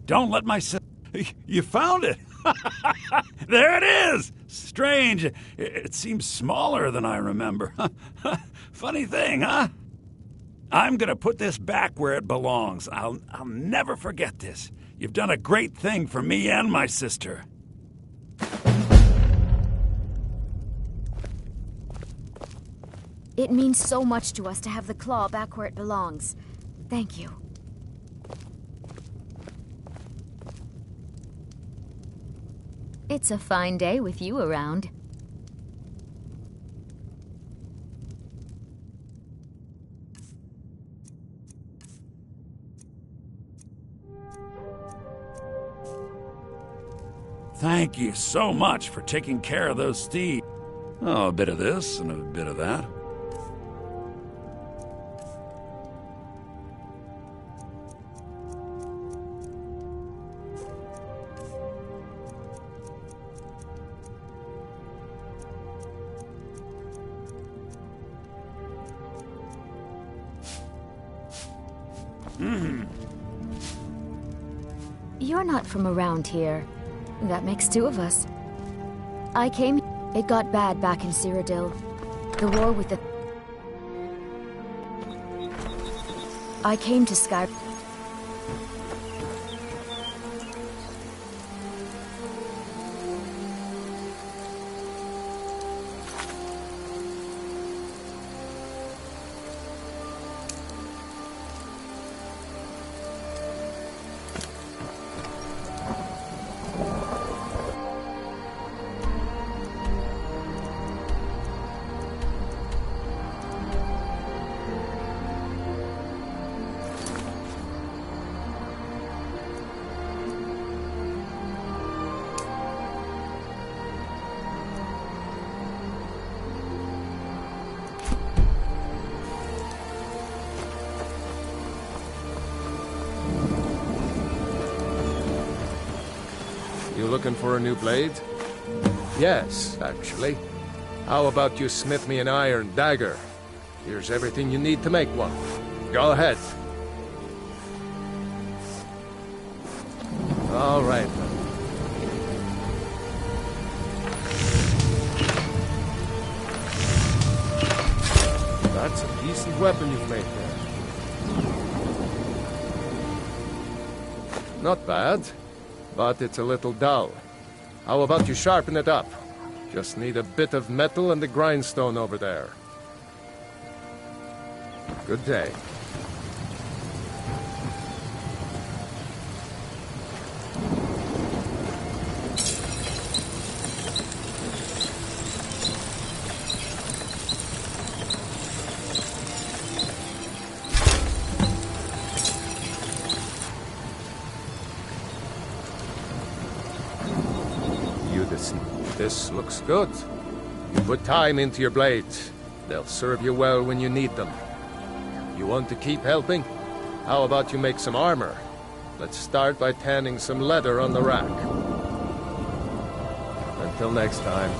Don't let my sister... You found it! There it is! Strange. It seems smaller than I remember. Funny thing, huh? I'm gonna put this back where it belongs. I'll never forget this. You've done a great thing for me and my sister. It means so much to us to have the claw back where it belongs. Thank you. It's a fine day with you around. Thank you so much for taking care of those steeds. Oh, a bit of this and a bit of that. You're not from around here. That makes two of us. I came... It got bad back in Cyrodiil. The war with the... I came to Skyrim. You looking for a new blade? Yes, actually. How about you smith me an iron dagger? Here's everything you need to make one. Go ahead. All right. That's a decent weapon you've made there. Not bad. But it's a little dull. How about you sharpen it up? Just need a bit of metal and the grindstone over there. Good day. This looks good. You put time into your blades. They'll serve you well when you need them. You want to keep helping? How about you make some armor? Let's start by tanning some leather on the rack. Until next time.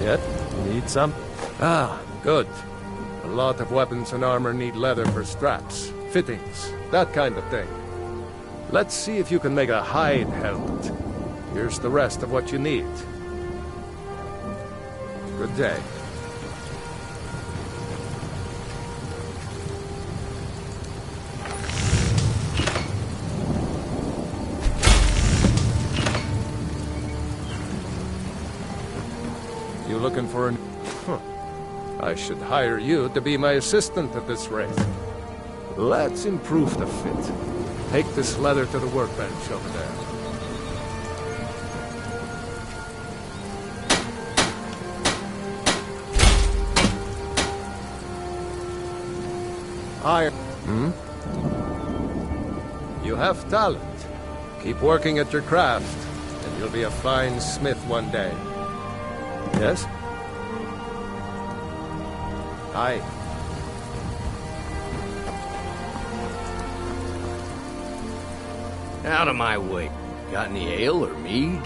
Yet? Need some? Ah, good. A lot of weapons and armor need leather for straps, fittings, that kind of thing. Let's see if you can make a hide helmet. Here's the rest of what you need. Good day. You looking for an... Huh. I should hire you to be my assistant at this rate. Let's improve the fit. Take this leather to the workbench over there. Iron. You have talent. Keep working at your craft, and you'll be a fine smith one day. Yes? Aye. Out of my way. Got any ale or mead?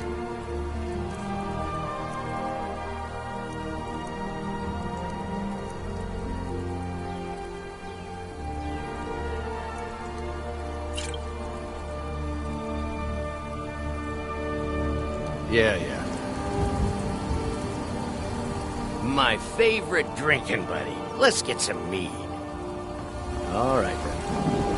Yeah. My favorite drinking buddy. Let's get some mead. All right, then.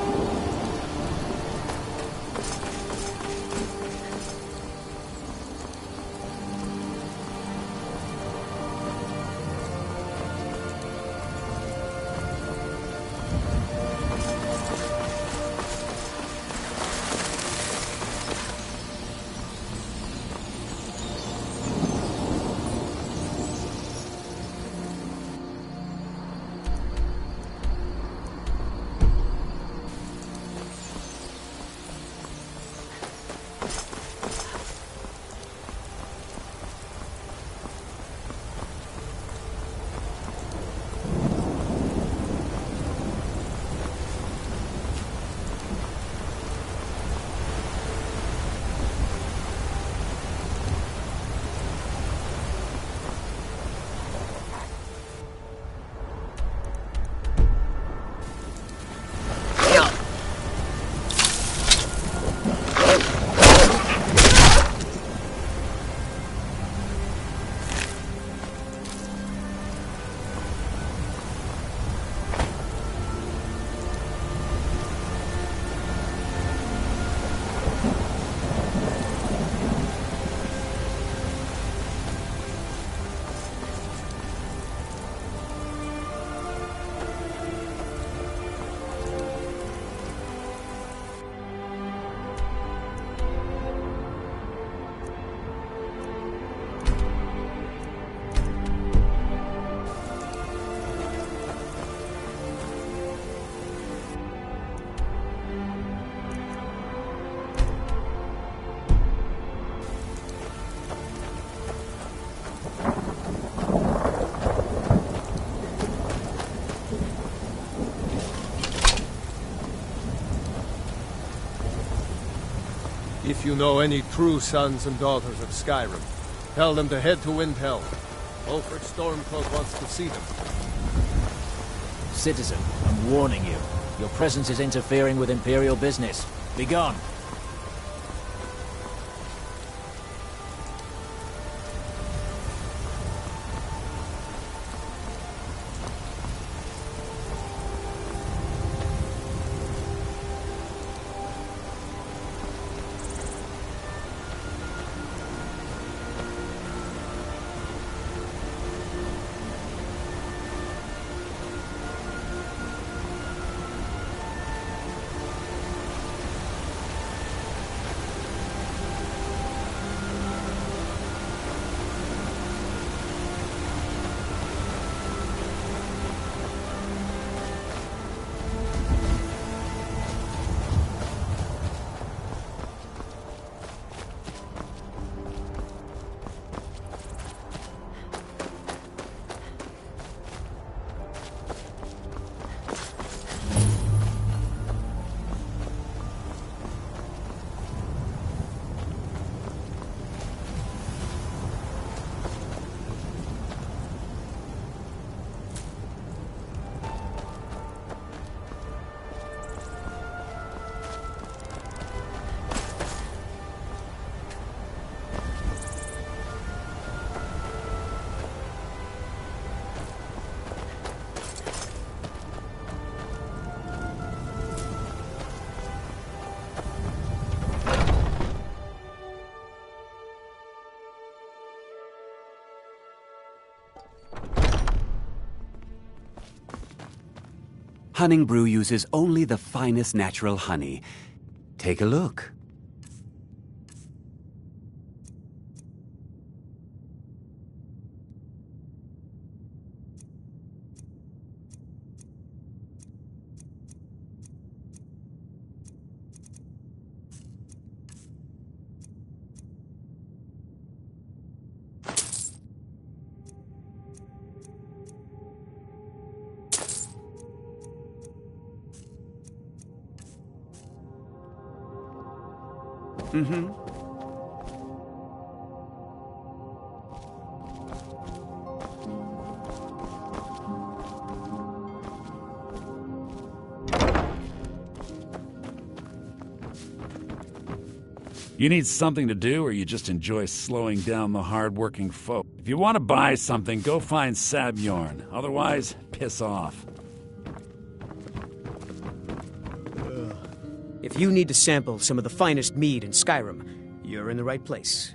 If you know any true sons and daughters of Skyrim, tell them to head to Windhelm. Ulfric Stormcloak wants to see them. Citizen, I'm warning you. Your presence is interfering with Imperial business. Be gone. Hunning Brew uses only the finest natural honey. Take a look. Mm-hmm. You need something to do, or you just enjoy slowing down the hard-working folk? If you want to buy something, go find Sabjorn. Otherwise, piss off. If you need to sample some of the finest mead in Skyrim, you're in the right place.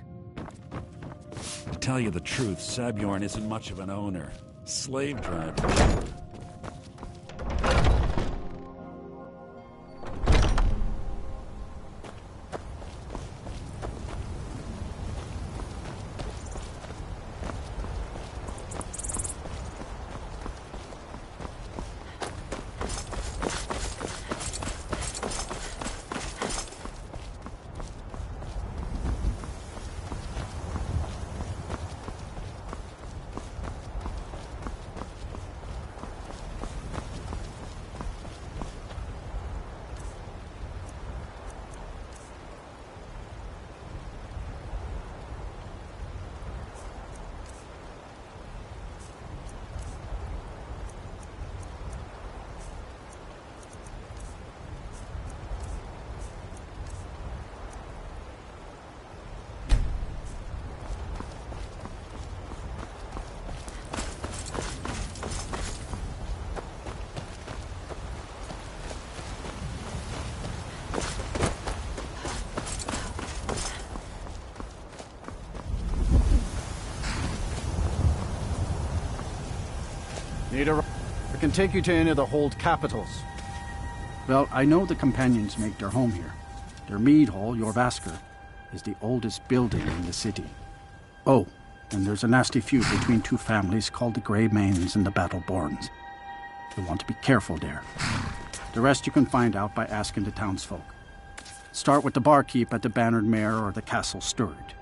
To tell you the truth, Sabjorn isn't much of an owner. Slave driver. I can take you to any of the hold capitals. Well, I know the companions make their home here. Their mead hall, Jorvaskr, is the oldest building in the city. Oh, and there's a nasty feud between two families called the Grey Mains and the Battleborns. You'll want to be careful there. The rest you can find out by asking the townsfolk. Start with the barkeep at the Bannered Mare or the Castle Steward.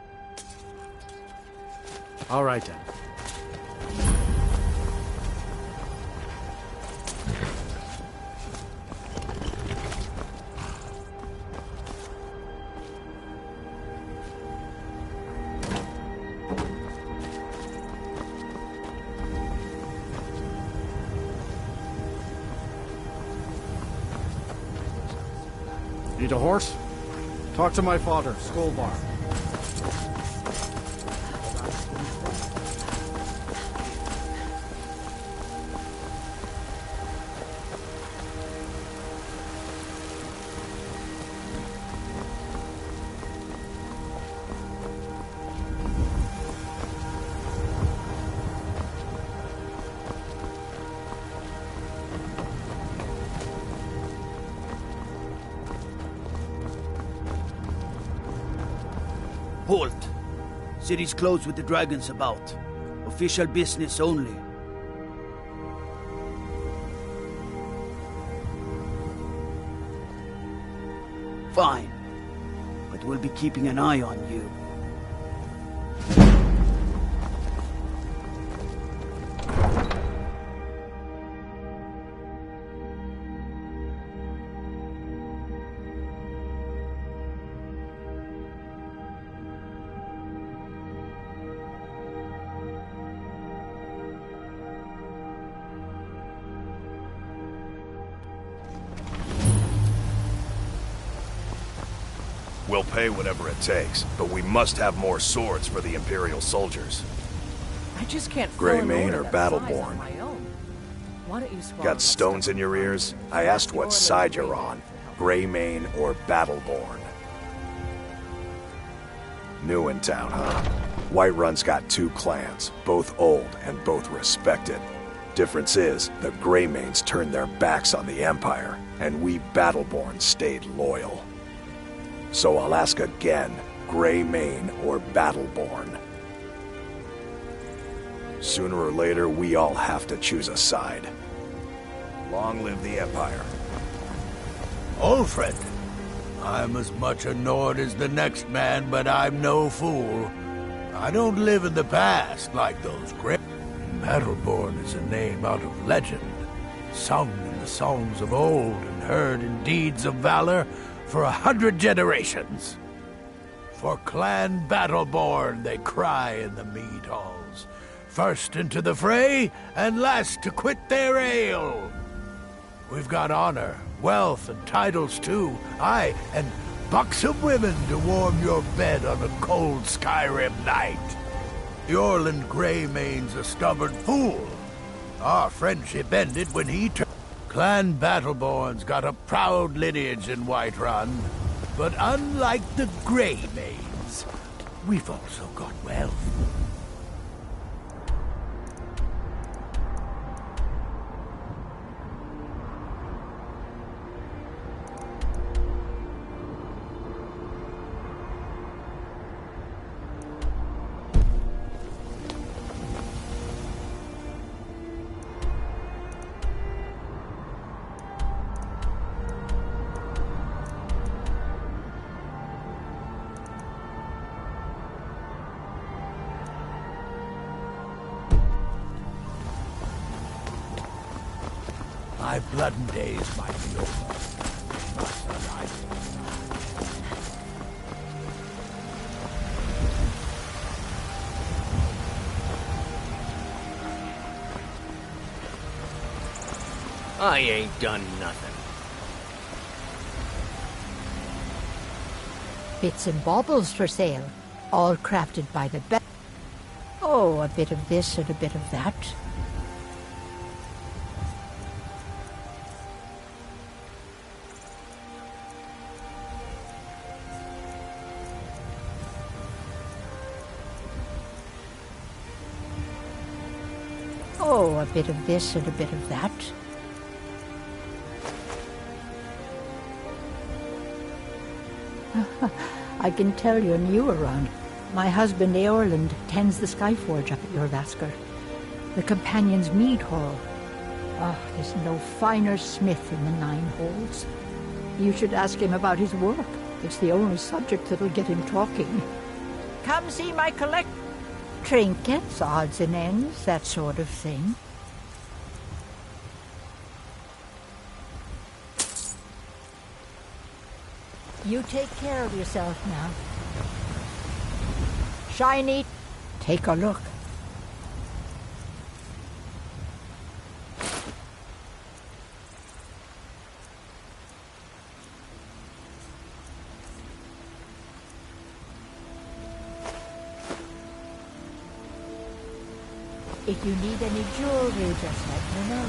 All right, then. Need a horse? Talk to my father, Skolbar. Halt! City's closed with the dragons about. Official business only. Fine. But we'll be keeping an eye on you. We'll pay whatever it takes, but we must have more swords for the Imperial soldiers. I just can't. Grey Mane or Battleborn? Why don't you swallow Got stones in your ears? I asked what side you're on. Grey Mane or Battleborn? New in town, huh? Whiterun's got two clans, both old and both respected. Difference is, the Grey Manes turned their backs on the Empire, and we Battleborn stayed loyal. So I'll ask again, Grey Mane or Battleborn? Sooner or later, we all have to choose a side. Long live the Empire. Alfred, I'm as much a Nord as the next man, but I'm no fool. I don't live in the past like those Grey. Battleborn is a name out of legend, sung in the songs of old and heard in deeds of valor for 100 generations. For Clan Battleborn they cry in the mead halls, first into the fray and last to quit their ale. We've got honor, wealth, and titles too, aye, and buxom women to warm your bed on a cold Skyrim night. The Orland Greymane's a stubborn fool. Our friendship ended when he turned. Clan Battleborn's got a proud lineage in Whiterun, but unlike the Greymanes, we've also got wealth. My blood days might be over. I ain't done nothing. Bits and baubles for sale, all crafted by the best. Oh, a bit of this and a bit of that. Oh, a bit of this and a bit of that. I can tell you're new around. My husband, Eorland, tends the Skyforge up at your Vasker. The Companion's Mead Hall. Oh, there's no finer smith in the Nine Holes. You should ask him about his work. It's the only subject that'll get him talking. Come see my collect. Trinkets, odds and ends, that sort of thing. You take care of yourself now. Shiny, take a look. If you need any jewelry, just let me know.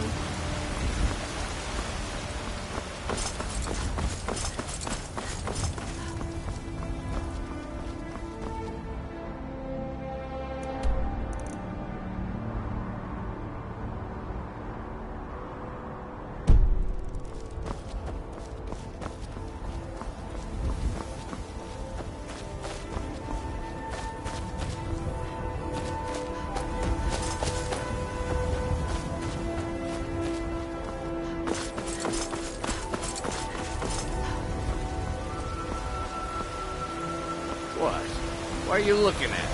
What? What are you looking at?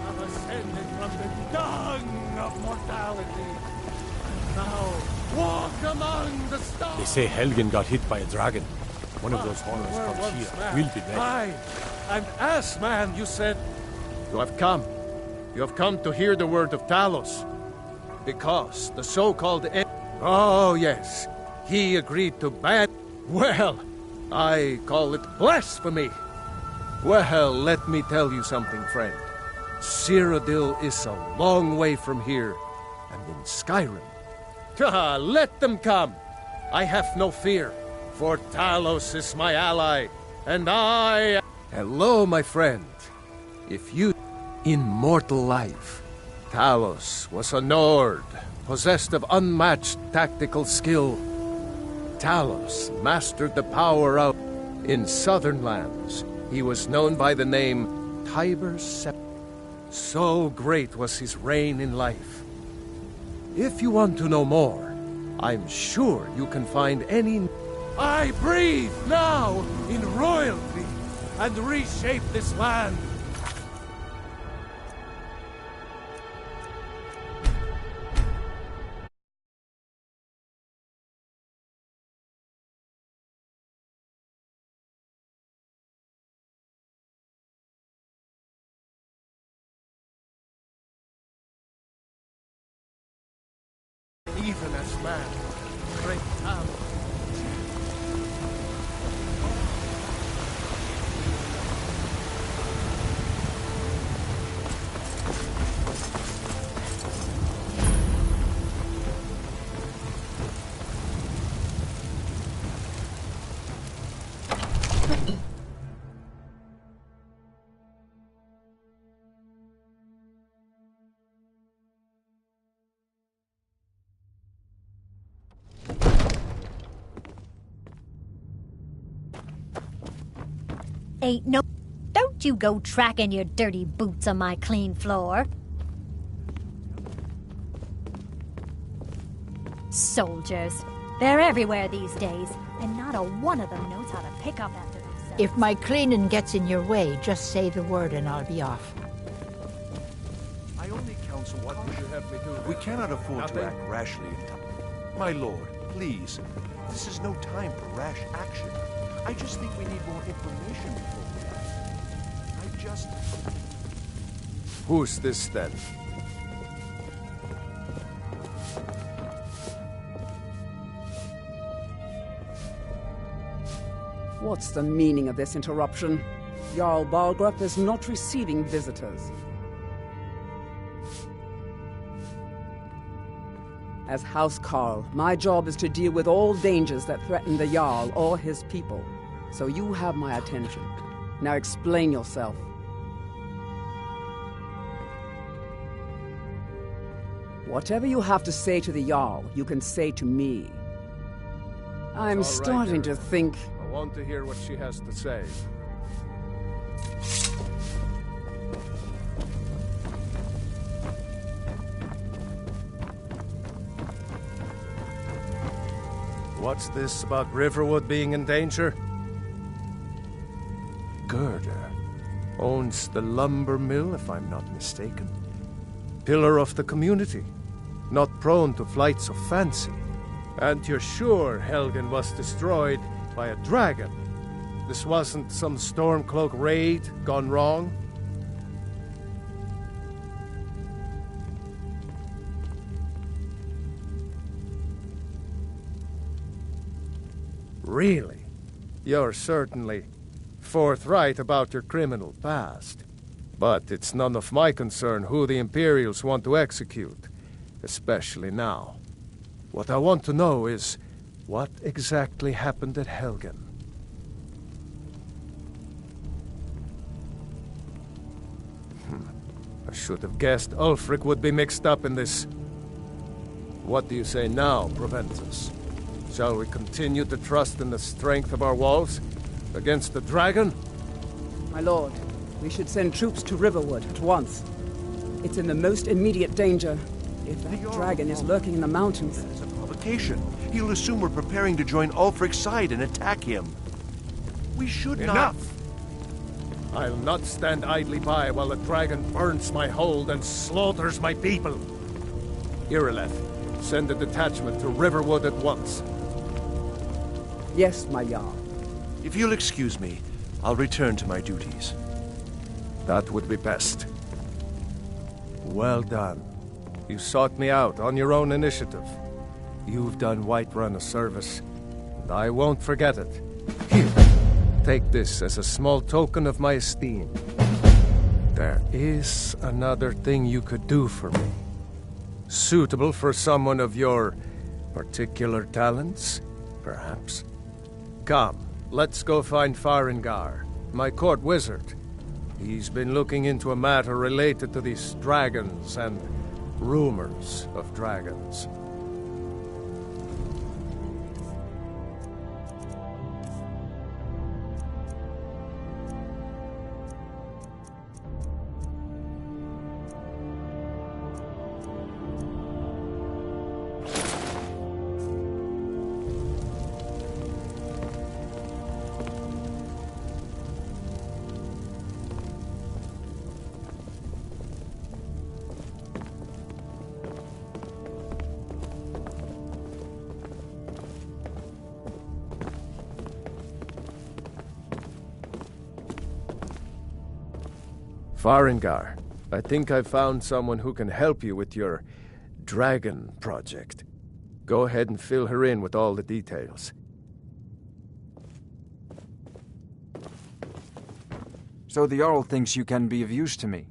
Have ascended from the dung of mortality, and now walk among the stars. They say Helgen got hit by a dragon. One of those horrors comes here. We'll be ready. Aye, an ass man, you said. You have come. You have come to hear the word of Talos. Because the so-called... Oh, yes. He agreed to ban... Well, I call it blasphemy. Well, let me tell you something, friend. Cyrodiil is a long way from here. And in Skyrim... let them come. I have no fear. For Talos is my ally. And I... Hello, my friend. If you... In mortal life... Talos was a Nord, possessed of unmatched tactical skill. Talos mastered the power of... In southern lands, he was known by the name Tiber Sept. So great was his reign in life. If you want to know more, I'm sure you can find any... I breathe now in royalty and reshape this land. even as man. Great talent. Ain't no... Don't you go tracking your dirty boots on my clean floor. Soldiers. They're everywhere these days, and not a one of them knows how to pick up after themselves. If my cleaning gets in your way, just say the word and I'll be off. I only counsel what Would you have me do? we cannot afford Nothing? to act rashly in time. My lord, please. This is no time for rash action. I just think we need more information before we act. I just... Who's this then? What's the meaning of this interruption? Jarl Balgrup is not receiving visitors. As House Carl, my job is to deal with all dangers that threaten the Jarl or his people. So you have my attention. Now explain yourself. Whatever you have to say to the Jarl, you can say to me. I'm It's all right, starting to Eric. think... I want to hear what she has to say. What's this about Riverwood being in danger? Gerda owns the lumber mill, if I'm not mistaken. Pillar of the community, not prone to flights of fancy. And you're sure Helgen was destroyed by a dragon? This wasn't some Stormcloak raid gone wrong? Really? You're certainly forthright about your criminal past. But it's none of my concern who the Imperials want to execute, especially now. What I want to know is, what exactly happened at Helgen? I should have guessed Ulfric would be mixed up in this. What do you say now, Proventus? Shall we continue to trust in the strength of our walls against the dragon? My lord, we should send troops to Riverwood at once. It's in the most immediate danger. If that dragon is lurking in the mountains... That is a provocation. He'll assume we're preparing to join Ulfric's side and attack him. We should not... Enough! I'll not stand idly by while the dragon burns my hold and slaughters my people. Irileth, send a detachment to Riverwood at once. Yes, my Jarl. If you'll excuse me, I'll return to my duties. That would be best. Well done. You sought me out on your own initiative. You've done Whiterun a service, and I won't forget it. Here, take this as a small token of my esteem. There is another thing you could do for me. Suitable for someone of your particular talents, perhaps. Come, let's go find Farengar, my court wizard. He's been looking into a matter related to these dragons and rumors of dragons. Farengar, I think I've found someone who can help you with your dragon project. Go ahead and fill her in with all the details. So the Jarl thinks you can be of use to me.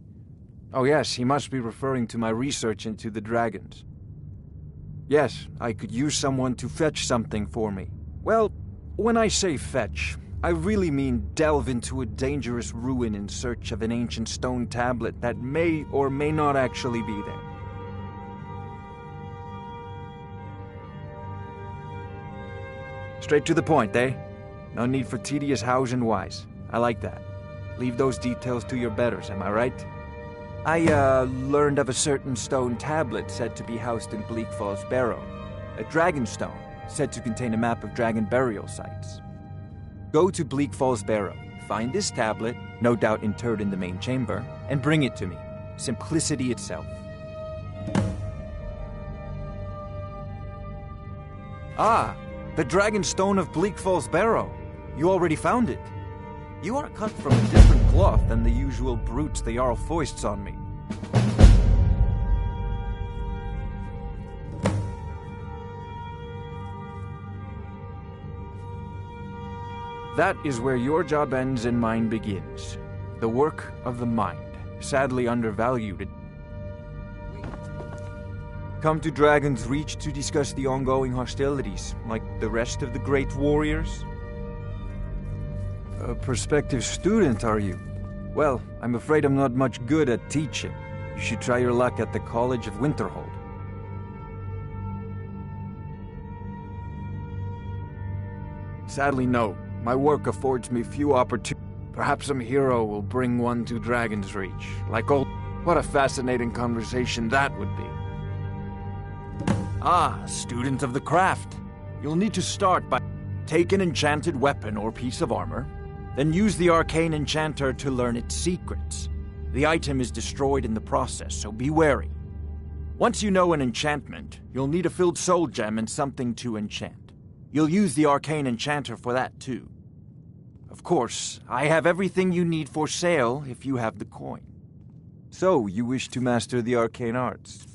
Oh yes, he must be referring to my research into the dragons. Yes, I could use someone to fetch something for me. Well, when I say fetch, I really mean delve into a dangerous ruin in search of an ancient stone tablet that may or may not actually be there. Straight to the point, eh? No need for tedious hows and whys. I like that. Leave those details to your betters, am I right? I, learned of a certain stone tablet said to be housed in Bleak Falls Barrow. A dragon stone, said to contain a map of dragon burial sites. Go to Bleak Falls Barrow, find this tablet, no doubt interred in the main chamber, and bring it to me. Simplicity itself. Ah, the dragon stone of Bleak Falls Barrow. You already found it. You are cut from a different cloth than the usual brutes the Jarl foists on me. That is where your job ends and mine begins. The work of the mind, sadly undervalued. Come to Dragon's Reach to discuss the ongoing hostilities, like the rest of the great warriors? A prospective student, are you? Well, I'm afraid I'm not much good at teaching. You should try your luck at the College of Winterhold. Sadly, no. My work affords me few opportunities. Perhaps some hero will bring one to Dragon's Reach. Like old... What a fascinating conversation that would be. Ah, student of the craft. You'll need to start by... Take an enchanted weapon or piece of armor, then use the arcane enchanter to learn its secrets. The item is destroyed in the process, so be wary. Once you know an enchantment, you'll need a filled soul gem and something to enchant. You'll use the arcane enchanter for that too. Of course, I have everything you need for sale if you have the coin. So, you wish to master the arcane arts?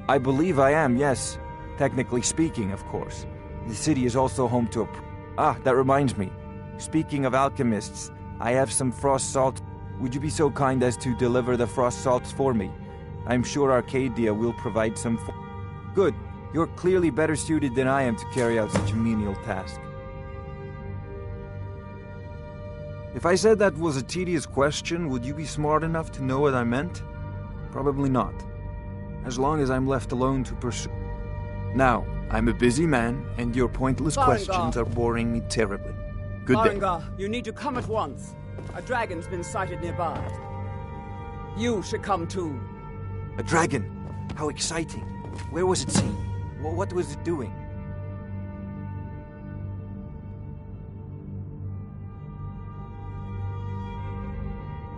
I believe I am, yes. Technically speaking, of course. The city is also home to a... that reminds me. Speaking of alchemists, I have some frost salt. Would you be so kind as to deliver the frost salts for me? I'm sure Arcadia will provide some Good. You're clearly better suited than I am to carry out such a menial task. If I said that was a tedious question, would you be smart enough to know what I meant? Probably not. As long as I'm left alone to pursue... Now, I'm a busy man, and your pointless Farengar. questions are boring me terribly. Good day. Farengar, you need to come at once. A dragon's been sighted nearby. You should come too. A dragon? How exciting. Where was it seen? What was it doing?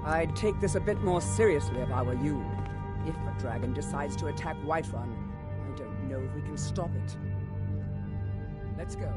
I'd take this a bit more seriously if I were you. If a dragon decides to attack Whiterun, I don't know if we can stop it. Let's go.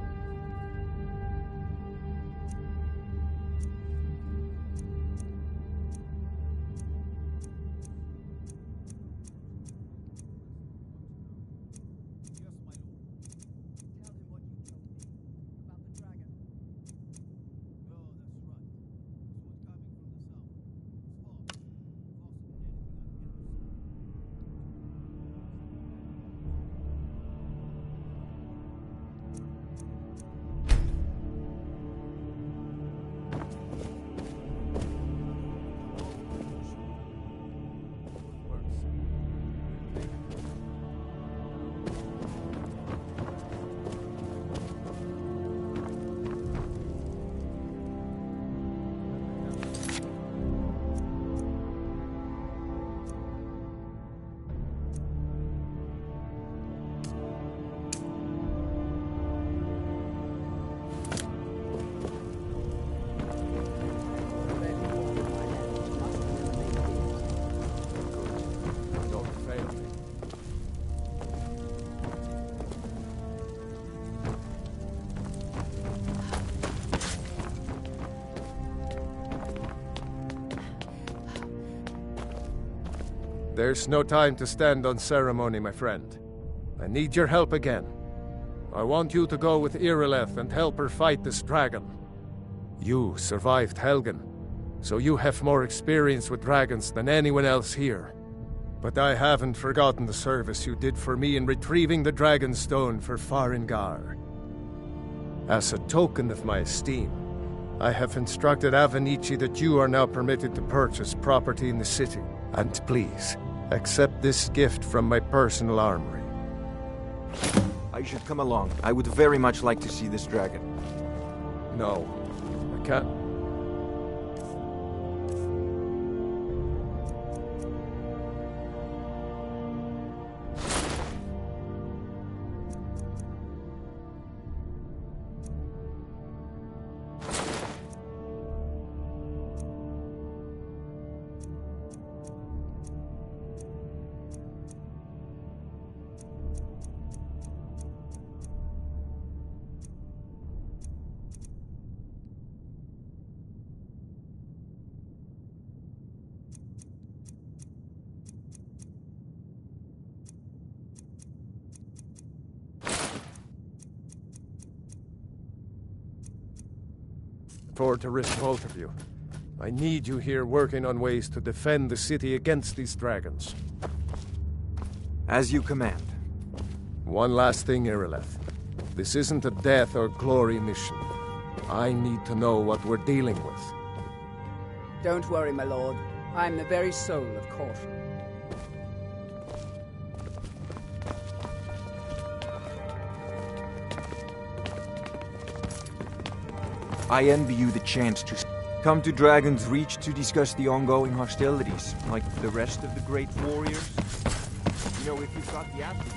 There's no time to stand on ceremony, my friend. I need your help again. I want you to go with Irileth and help her fight this dragon. You survived Helgen, so you have more experience with dragons than anyone else here. But I haven't forgotten the service you did for me in retrieving the Dragon Stone for Farengar. As a token of my esteem, I have instructed Avenici that you are now permitted to purchase property in the city. And please, accept this gift from my personal armory. I should come along. I would very much like to see this dragon. No, I can't. To risk both of you. I need you here working on ways to defend the city against these dragons. As you command. One last thing, Irileth. This isn't a death or glory mission. I need to know what we're dealing with. Don't worry, my lord. I'm the very soul of caution. I envy you the chance to come to Dragon's Reach to discuss the ongoing hostilities, like the rest of the great warriors. You know, if you've got the aptitude.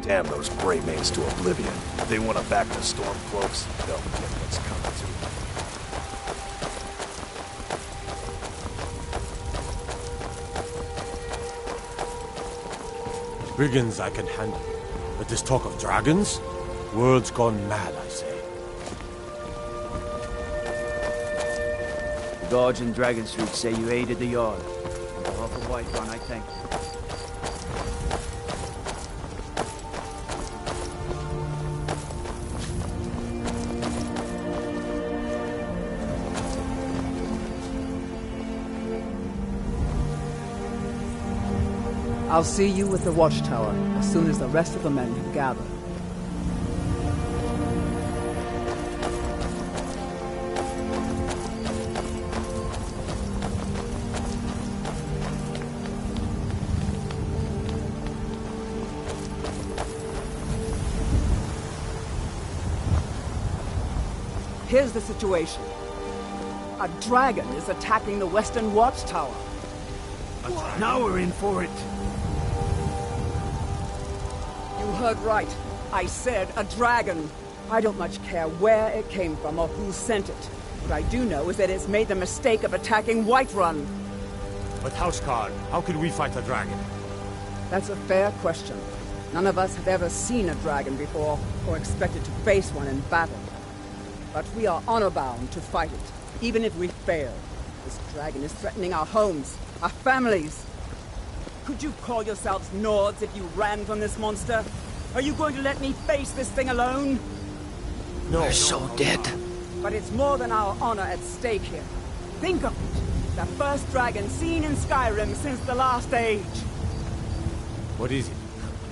Damn those Grey Manes to oblivion. If they want to back the Stormcloaks, they'll get what's coming to them. Brigands I can handle. But this talk of dragons? World's gone mad, I say. The guards in Dragon Street say you aided the Yard. On behalf of Whiterun, I thank you. I'll see you at the watchtower as soon as the rest of the men have gathered. Here's the situation. A dragon is attacking the western watchtower. Now we're in for it. You heard right. I said a dragon. I don't much care where it came from or who sent it. What I do know is that it's made the mistake of attacking Whiterun. But Houseguard, how could we fight a dragon? That's a fair question. None of us have ever seen a dragon before, or expected to face one in battle. But we are honor-bound to fight it, even if we fail. This dragon is threatening our homes, our families. Could you call yourselves Nords if you ran from this monster? Are you going to let me face this thing alone? No. We're so dead. But it's more than our honor at stake here. Think of it. The first dragon seen in Skyrim since the last age. What is it?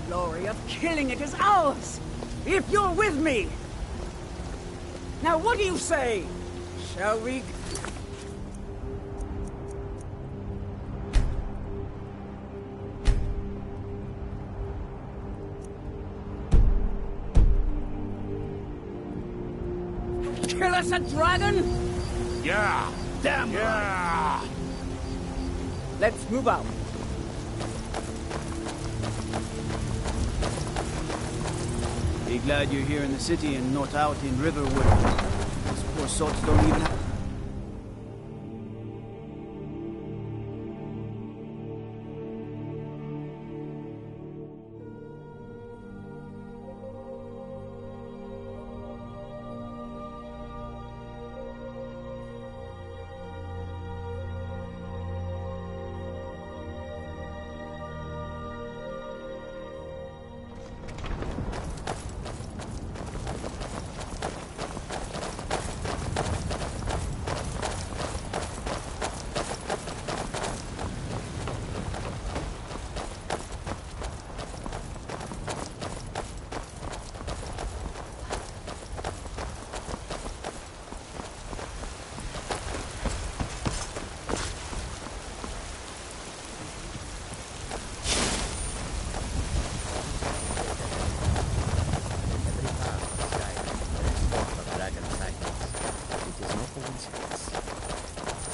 The glory of killing it is ours, if you're with me. Now what do you say? Shall we... kill us a dragon? Yeah! Damn yeah! Right. Let's move out. Be glad you're here in the city and not out in Riverwood. These poor sots don't even have...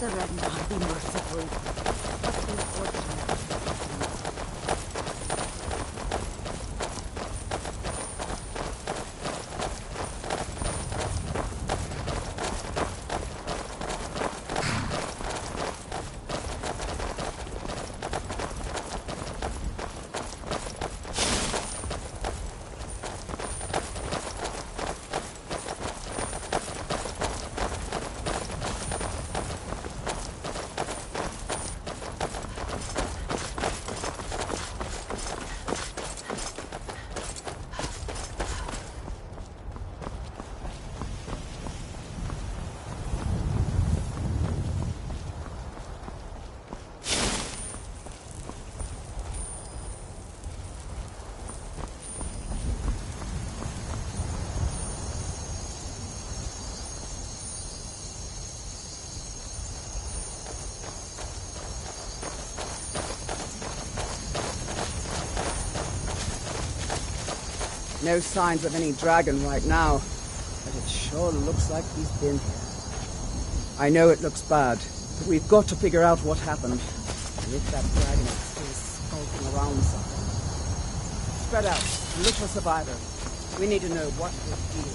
The Red Dawn be merciful. Must be fortunate. No signs of any dragon right now, but it sure looks like he's been here. I know it looks bad, but we've got to figure out what happened. And if that dragon is still skulking around somewhere. Spread out. Look for survivors. We need to know what this is.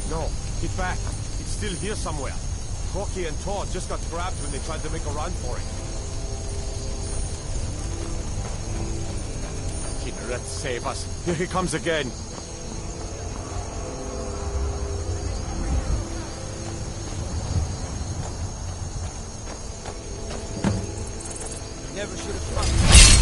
No, get back. It's still here somewhere. Rocky and Todd just got grabbed when they tried to make a run for it. Kinneret, save us. Here he comes again. Never should have come.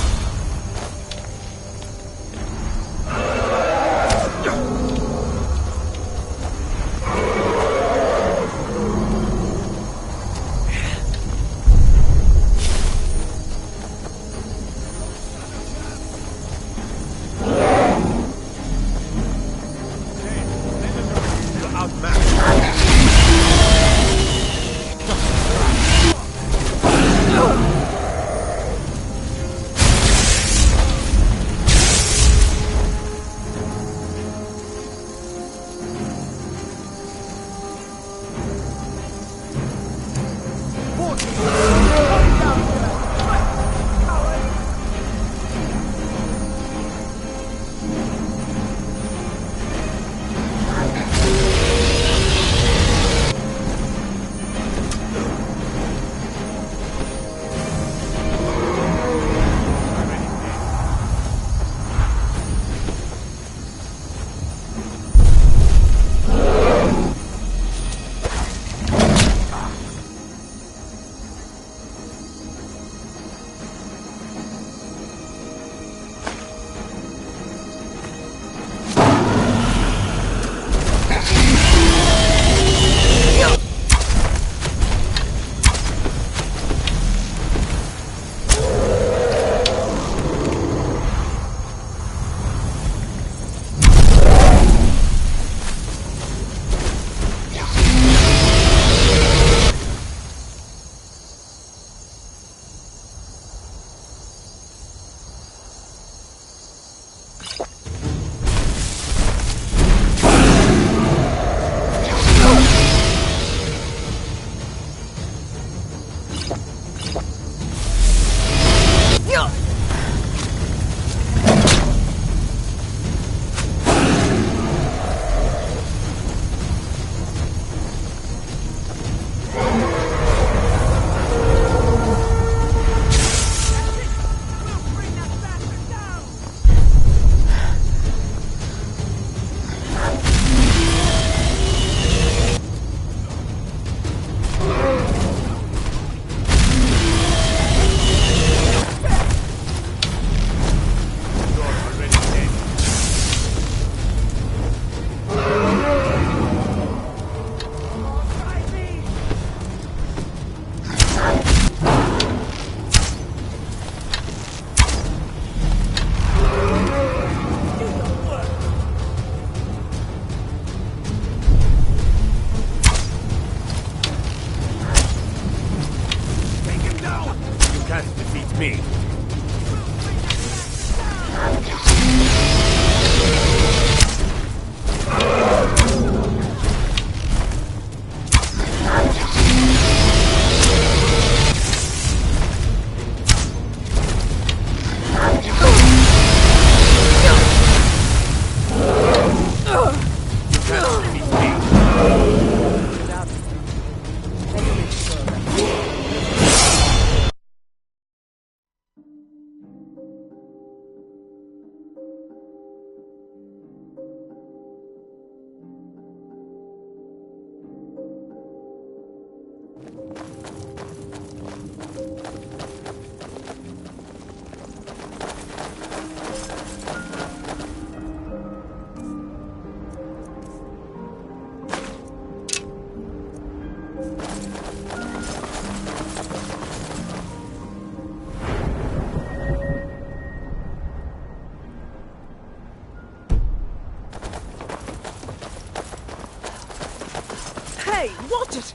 Hey, watch it!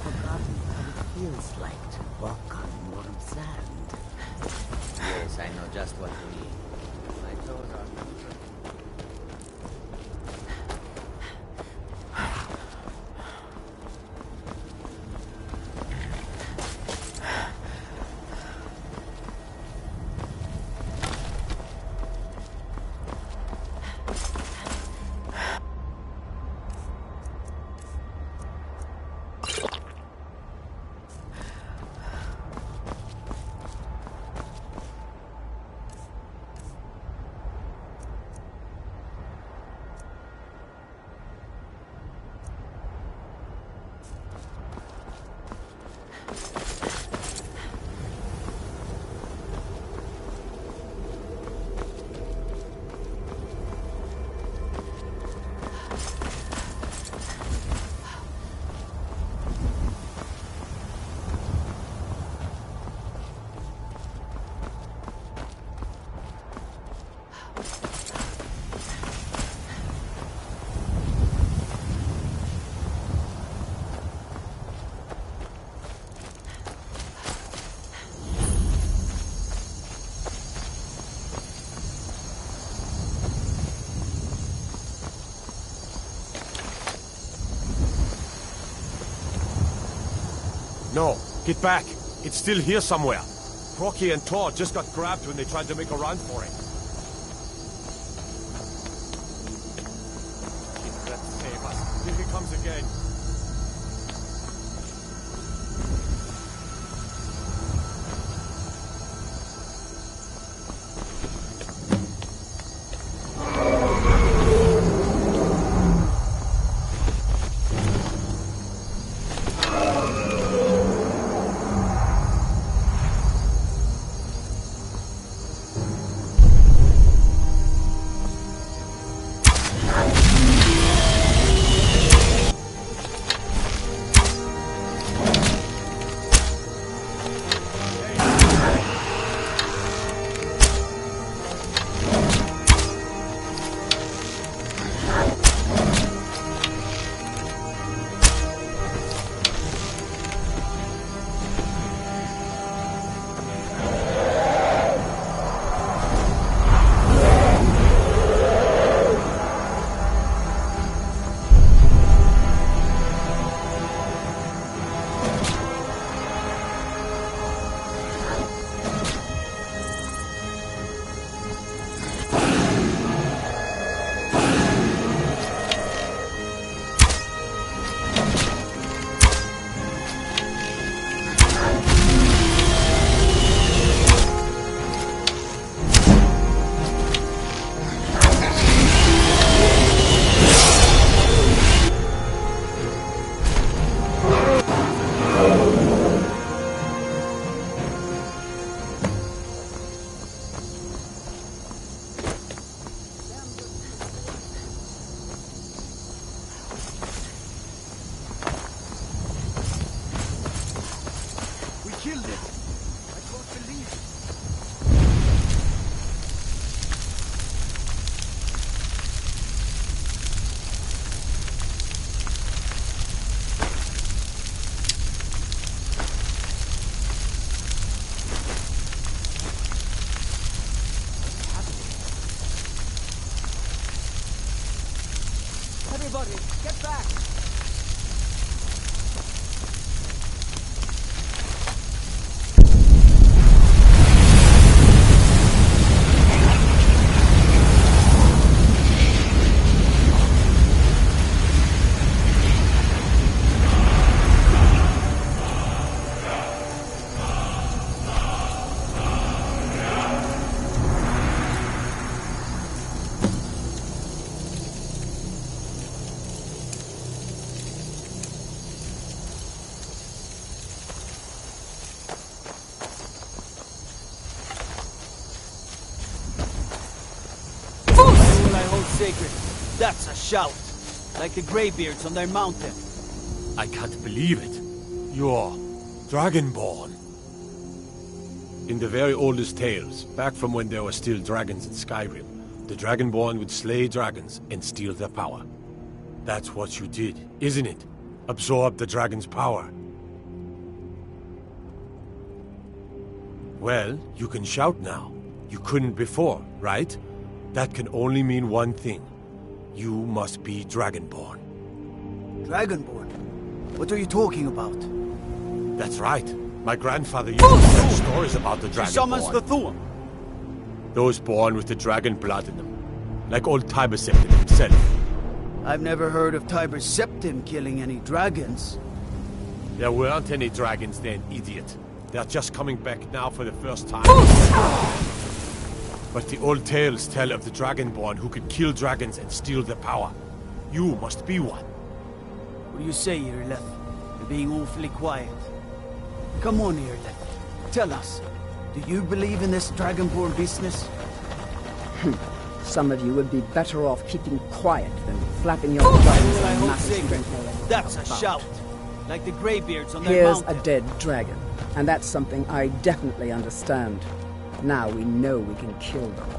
Forgotten what it feels like to walk on I know just what you need. My toes are... No, get back. It's still here somewhere. Crocky and Todd just got grabbed when they tried to make a run for it. Let's save us. Here he comes again. Everybody, get back! Sacred. That's a shout. Like the Greybeards on their mountain. I can't believe it. You're Dragonborn. In the very oldest tales, back from when there were still dragons in Skyrim, the Dragonborn would slay dragons and steal their power. That's what you did, isn't it? Absorb the dragon's power. Well, you can shout now. You couldn't before, right? That can only mean one thing. You must be Dragonborn. Dragonborn? What are you talking about? That's right. My grandfather used to tell stories about the Dragonborn. She summons the Thum. Those born with the dragon blood in them. Like old Tiber Septim himself. I've never heard of Tiber Septim killing any dragons. There weren't any dragons then, idiot. They're just coming back now for the first time. But the old tales tell of the Dragonborn who could kill dragons and steal their power. You must be one. What do you say, Irleth? You're being awfully quiet. Come on, Irleth. Tell us. Do you believe in this Dragonborn business? Some of you would be better off keeping quiet than flapping your gums I and hope matters you sacred. don't know anything That's a about. shout. Like the Greybeards on their Here's mountain. a dead dragon, and that's something I definitely understand. Now we know we can kill them.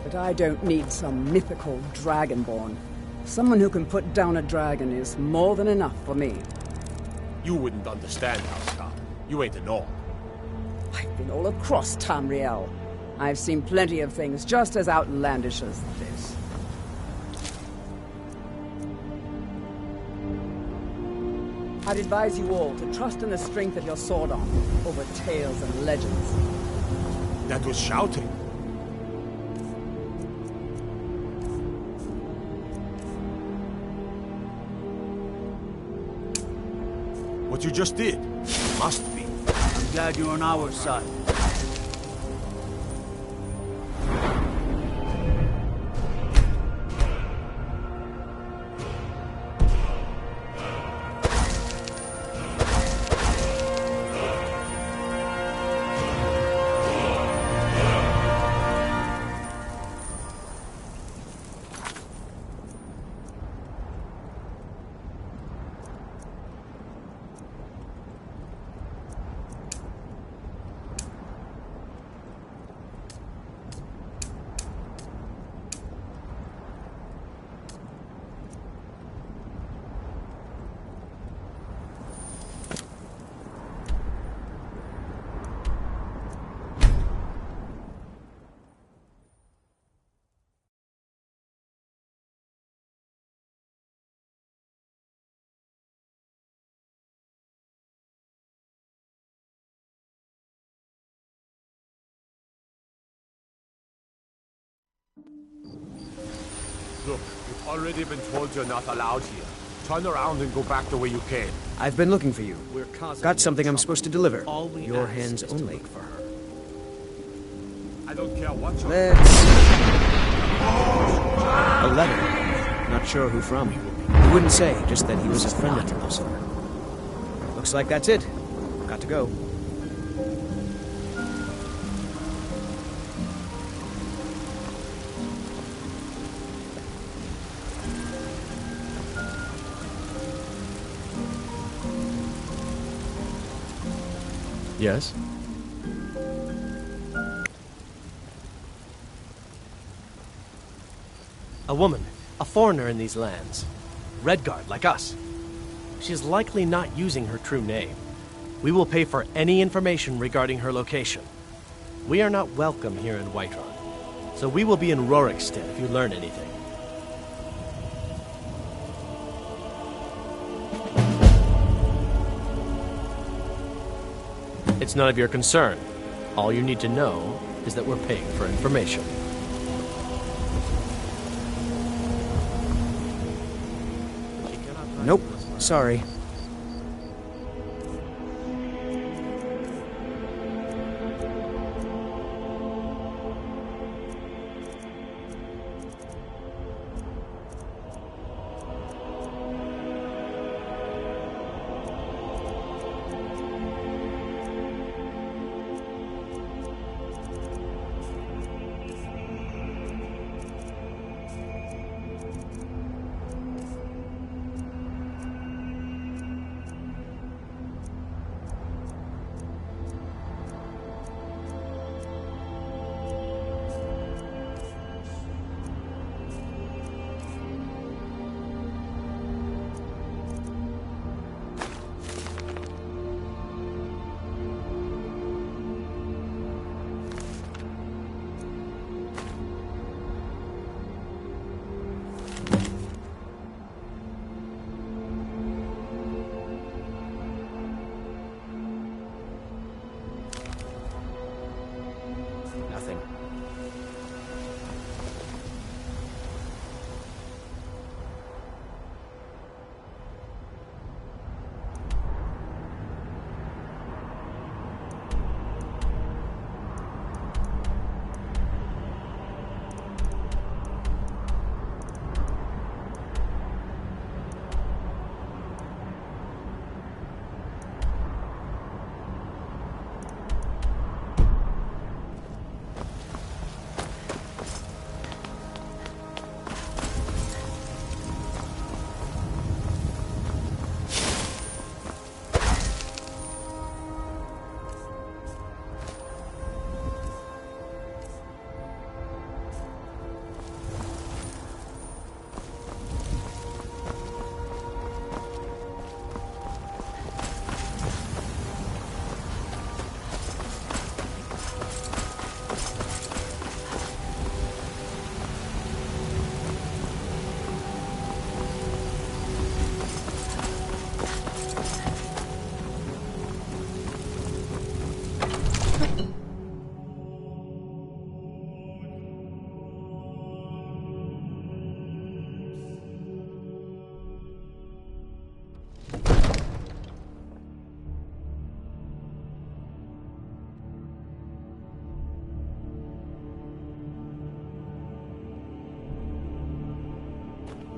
But I don't need some mythical dragonborn. Someone who can put down a dragon is more than enough for me. You wouldn't understand, Housecarl. You ain't a Norn. I've been all across Tamriel. I've seen plenty of things just as outlandish as this. I'd advise you all to trust in the strength of your sword arm over tales and legends. That was shouting. What you just did must be. I'm glad you're on our side. Look, you've already been told you're not allowed here. Turn around and go back the way you came. I've been looking for you. Got something I'm supposed to deliver. Your hands is to only. look for her. I don't care what you're... Let's... A letter. Not sure who from. He wouldn't say, just that he was a friend of yours. Looks like that's it. Got to go. Yes? A woman, a foreigner in these lands. Redguard, like us. She is likely not using her true name. We will pay for any information regarding her location. We are not welcome here in Whiterun, so we will be in Rorikstead if you learn anything. It's none of your concern. All you need to know is that we're paying for information. Nope. Sorry.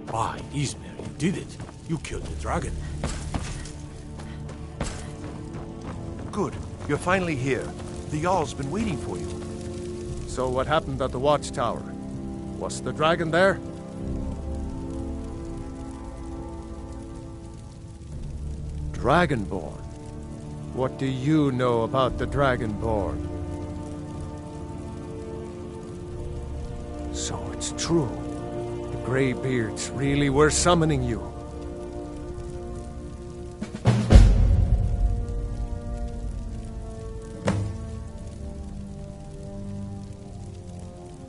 Why, Ismail, you did it. You killed the dragon. Good. You're finally here. The Jarl's been waiting for you. So what happened at the watchtower? Was the dragon there? Dragonborn? What do you know about the Dragonborn? So it's true. The Greybeards really were summoning you.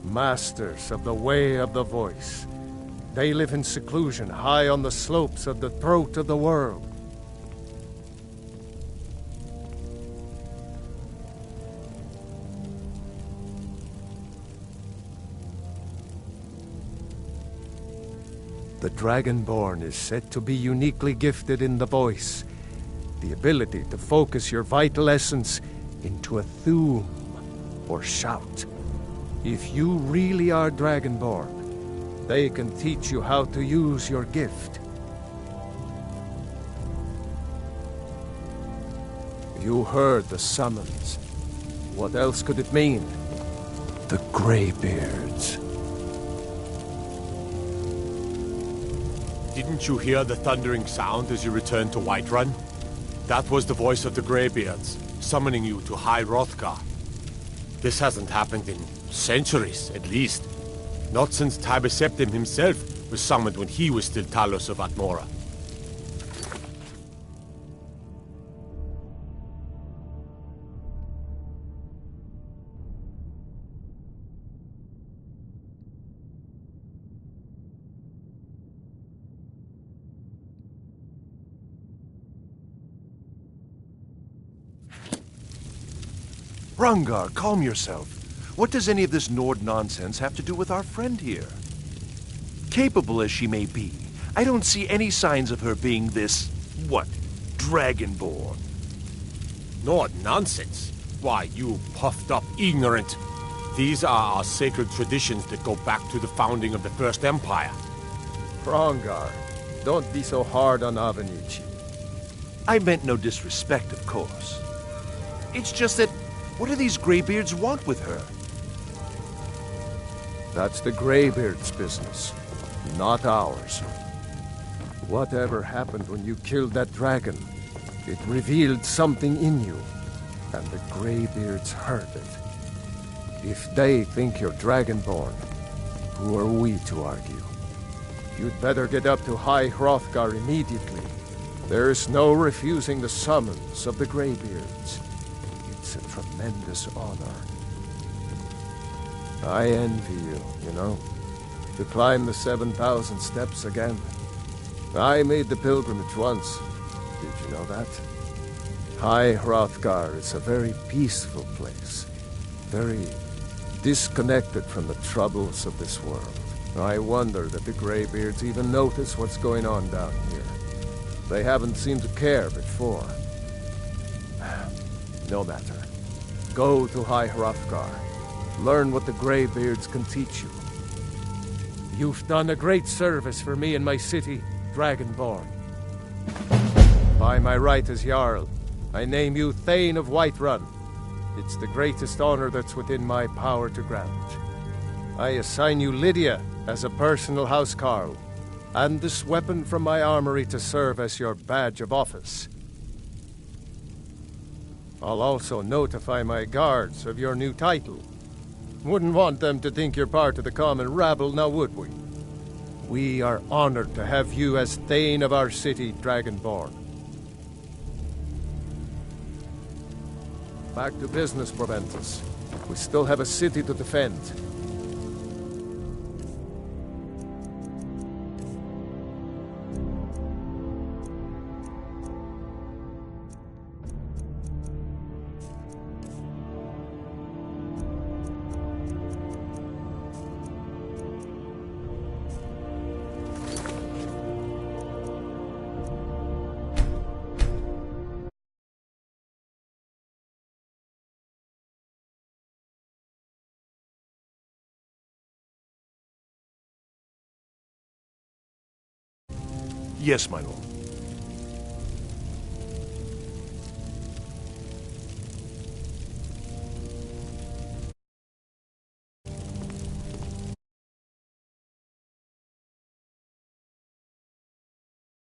Masters of the Way of the Voice. They live in seclusion high on the slopes of the throat of the world. The Dragonborn is said to be uniquely gifted in the voice, the ability to focus your vital essence into a thum, or shout. If you really are Dragonborn, they can teach you how to use your gift. You heard the summons. What else could it mean? The Greybeards. Didn't you hear the thundering sound as you returned to Whiterun? That was the voice of the Greybeards, summoning you to High Hrothgar. This hasn't happened in centuries, at least. Not since Tiber Septim himself was summoned when he was still Talos of Atmora. Rungar, calm yourself. What does any of this Nord nonsense have to do with our friend here? Capable as she may be, I don't see any signs of her being this, Dragonborn. Nord nonsense? Why, you puffed up ignorant. These are our sacred traditions that go back to the founding of the First Empire. Hrongar, don't be so hard on Avenici. I meant no disrespect, of course. It's just that, what do these Greybeards want with her? That's the Greybeards' business, not ours. Whatever happened when you killed that dragon, it revealed something in you, and the Greybeards heard it. If they think you're Dragonborn, who are we to argue? You'd better get up to High Hrothgar immediately. There's no refusing the summons of the Greybeards. It's a tremendous honor. I envy you, you know, to climb the 7,000 steps again. I made the pilgrimage once. Did you know that? High Hrothgar is a very peaceful place, very disconnected from the troubles of this world. I wonder that the Greybeards even notice what's going on down here. They haven't seemed to care before. No matter. Go to High Hrothgar. Learn what the Greybeards can teach you. You've done a great service for me and my city, Dragonborn. By my right as Jarl, I name you Thane of Whiterun. It's the greatest honor that's within my power to grant. I assign you Lydia as a personal housecarl, and this weapon from my armory to serve as your badge of office. I'll also notify my guards of your new title. Wouldn't want them to think you're part of the common rabble, now would we? We are honored to have you as Thane of our city, Dragonborn. Back to business, Proventus. We still have a city to defend. Yes, my lord.